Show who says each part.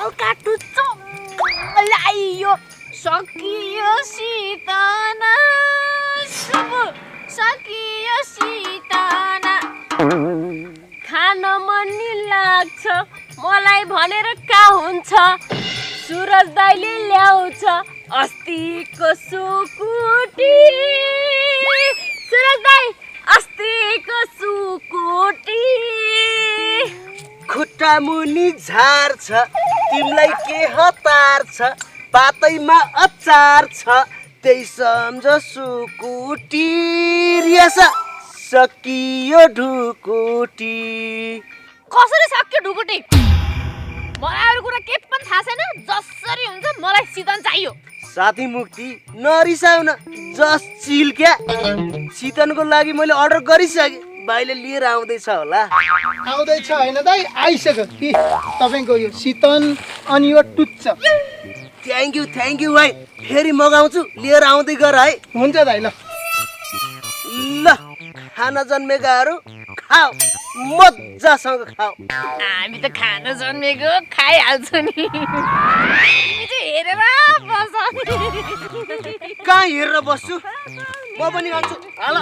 Speaker 1: हल्का टुच्चो ल्याइयो सकियो सितना शुभ सकियो सितना खान मन नि लाग्छ मलाई भनेर का हुन्छ सुरज दाइले ल्याउँछ अस्तिको सुकुटी सुरज दाइ अस्तिको सुकुटी
Speaker 2: खुट्टा मुनि झार छ तिमीलाई के हतार छ पातैमा अचार छ त्यही सम्झ सुकुटी रियास सकियो ढुकुटी
Speaker 1: कसरी सक्यो ढुकुटी मलाई अरू कुरा के पनि थाहा छैन जसरी हुन्छ मलाई सितन चाहियो
Speaker 2: साथी मुक्ति नरिसाउन जस चिल क्या सितनको लागि मैले अर्डर गरिसकेँ भाइले लिएर आउँदैछ होला
Speaker 3: आउँदैछ होइन दाइ आइसक्यो कि तपाईँको यो सितन अनि यो टुच्च
Speaker 2: थ्याङ्क यू भाइ फेरि मगाउँछु लिएर आउँदै गर है
Speaker 3: हुन्छ दाइ ल
Speaker 2: ल खाना जन्मेकाहरू खाऊ मजासँग खाऊ
Speaker 1: हामी त खान जन्मेको खाइहाल्छु नि तिमी चाहिँ हेरेर बस
Speaker 2: कहाँ हेरेर बस्छु म पनि खान्छु हाल